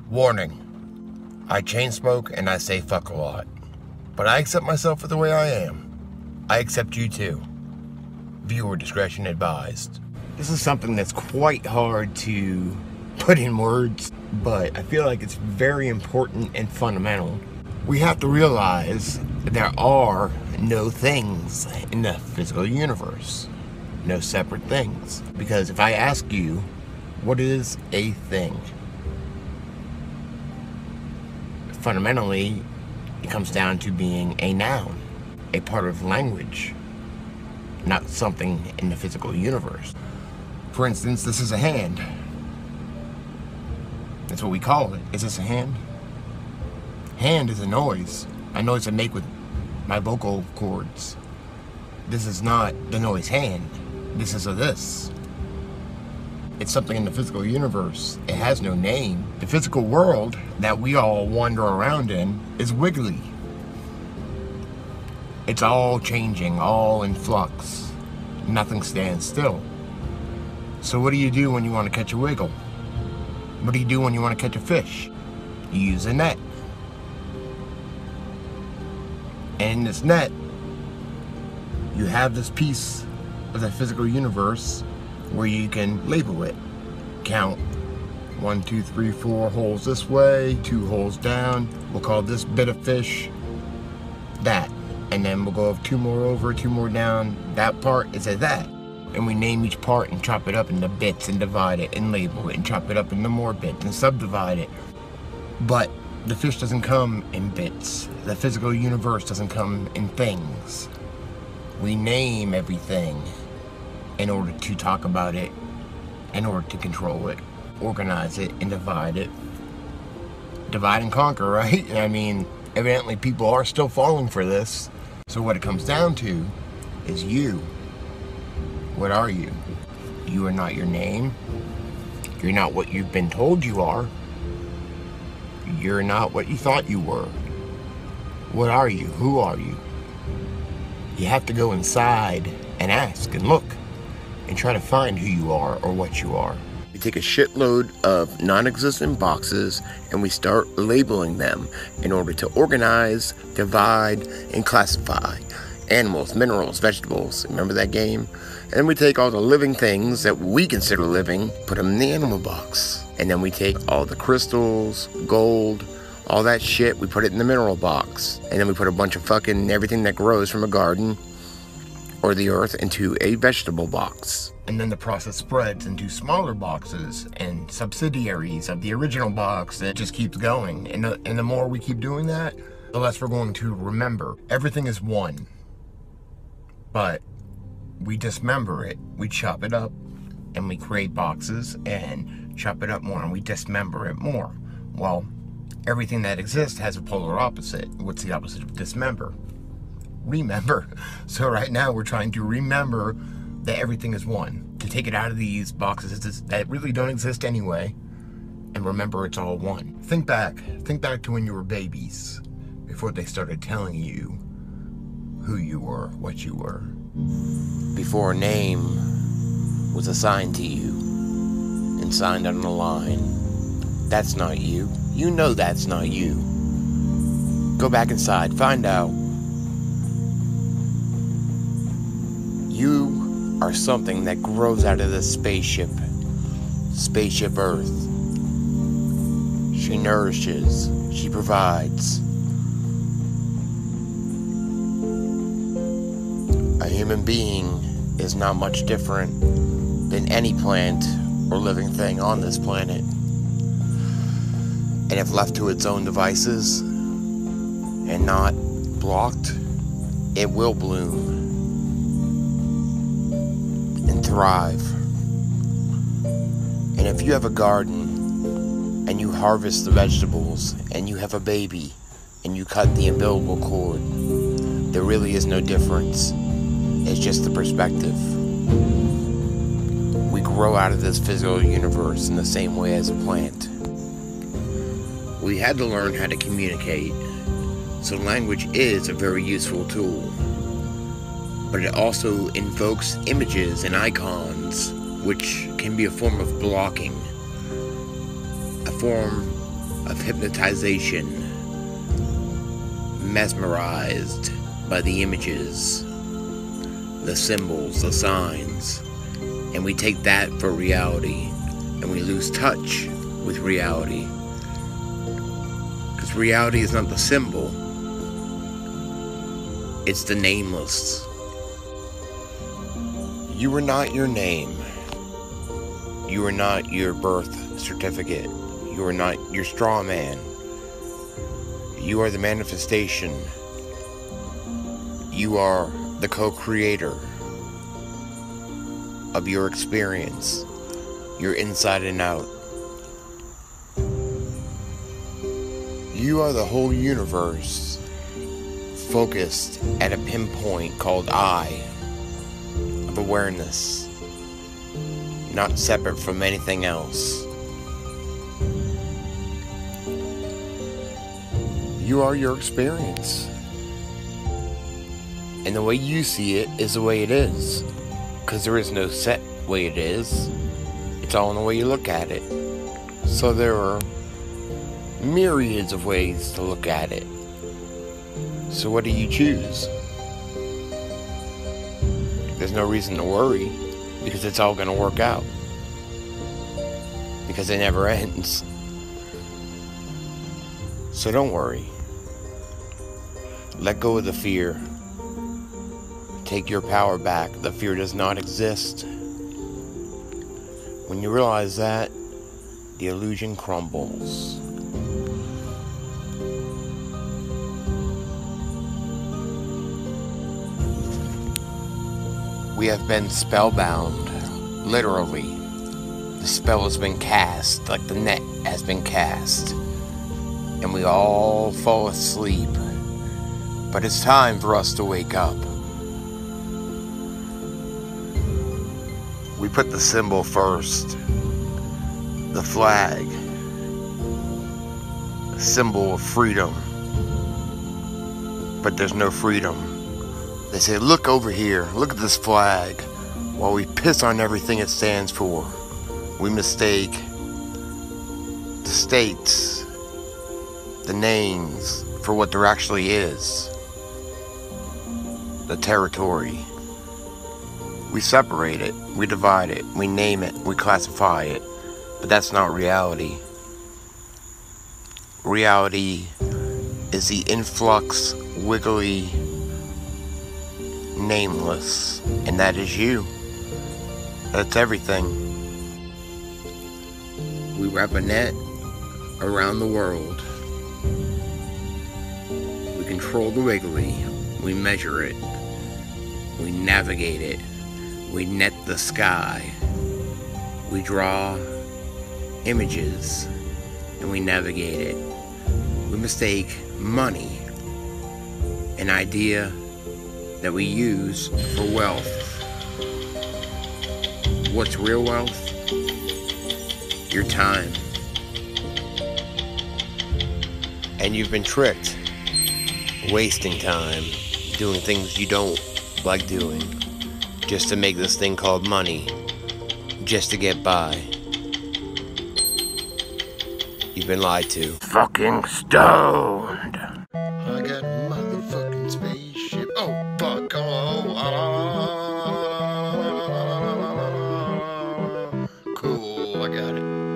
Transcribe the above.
Warning, I chain smoke and I say fuck a lot, but I accept myself for the way I am. I accept you too. Viewer discretion advised. This is something that's quite hard to put in words, but I feel like it's very important and fundamental. We have to realize there are no things in the physical universe. No separate things. Because if I ask you, what is a thing? Fundamentally, it comes down to being a noun, a part of language, not something in the physical universe. For instance, this is a hand. That's what we call it. Is this a hand? Hand is a noise I make with my vocal cords. This is not the noise hand. This is a this. It's something in the physical universe. It has no name. The physical world that we all wander around in is wiggly. It's all changing, all in flux. Nothing stands still. So what do you do when you want to catch a wiggle? What do you do when you want to catch a fish? You use a net. And in this net, you have this piece of the physical universe where you can label it. Count 1, 2, 3, 4 holes this way, 2 holes down. We'll call this bit of fish that. And then we'll go 2 more over, 2 more down. That part is a that. And we name each part and chop it up into bits and divide it and label it and chop it up into more bits and subdivide it. But the fish doesn't come in bits. The physical universe doesn't come in things. We name everything in order to talk about it, in order to control it, organize it, and divide it. Divide and conquer, right? I mean, evidently people are still falling for this. So what it comes down to is you. What are you? You are not your name. You're not what you've been told you are. You're not what you thought you were. What are you? Who are you? You have to go inside and ask and look and try to find who you are or what you are. We take a shitload of non-existent boxes and we start labeling them in order to organize, divide, and classify animals, minerals, vegetables. Remember that game? And then we take all the living things that we consider living, put them in the animal box. And then we take all the crystals, gold, all that shit, we put it in the mineral box. And then we put a bunch of fucking everything that grows from a garden or the earth into a vegetable box. And then the process spreads into smaller boxes and subsidiaries of the original box, and it just keeps going. And the more we keep doing that, the less we're going to remember. Everything is one. But we dismember it. We chop it up and we create boxes and chop it up more and we dismember it more. Well, everything that exists has a polar opposite. What's the opposite of dismember? Remember. So right now we're trying to remember that everything is one. To take it out of these boxes that really don't exist anyway and remember it's all one. Think back to when you were babies, before they started telling you who you were, what you were. Before a name was assigned to you and signed on the line. That's not you. You know that's not you. Go back inside, find out. You are something that grows out of this spaceship Earth. She nourishes, she provides. A human being is not much different than any plant or living thing on this planet. And if left to its own devices and not blocked, it will bloom and thrive. And if you have a garden and you harvest the vegetables and you have a baby and you cut the umbilical cord, there really is no difference. It's just the perspective. We grow out of this physical universe in the same way as a plant. We had to learn how to communicate, so language is a very useful tool. But it also invokes images and icons, which can be a form of blocking, a form of hypnotization, mesmerized by the images, the symbols, the signs, and we take that for reality, and we lose touch with reality. Because reality is not the symbol, it's the nameless. You are not your name. You are not your birth certificate. You are not your straw man. You are the manifestation. You are the co-creator of your experience. You're inside and out. You are the whole universe focused at a pinpoint called I of awareness, not separate from anything else. You are your experience. And the way you see it is the way it is. Because there is no set way it is. It's all in the way you look at it. So there are myriads of ways to look at it. So what do you choose? There's no reason to worry, because it's all going to work out. Because it never ends. So don't worry. Let go of the fear. Take your power back. The fear does not exist. When you realize that, the illusion crumbles. We have been spellbound, literally. The spell has been cast, like the net has been cast. And we all fall asleep. But it's time for us to wake up. We put the symbol first. The flag. A symbol of freedom. But there's no freedom. They say, look over here, look at this flag, while we piss on everything it stands for. We mistake the states, the names, for what there actually is. The territory. We separate it, we divide it, we name it, we classify it. But that's not reality. Reality is the influx, wiggly, nameless, and that is you. That's everything. We wrap a net around the world. We control the wiggly. We measure it. We navigate it. We net the sky. We draw images and we navigate it. We mistake money, an idea that we use for wealth. What's real wealth? Your time. And you've been tricked, wasting time, doing things you don't like doing, just to make this thing called money, just to get by. You've been lied to. Fucking stoned. I got a motherfucking spaceship. Oh, fuck. Cool, I got it.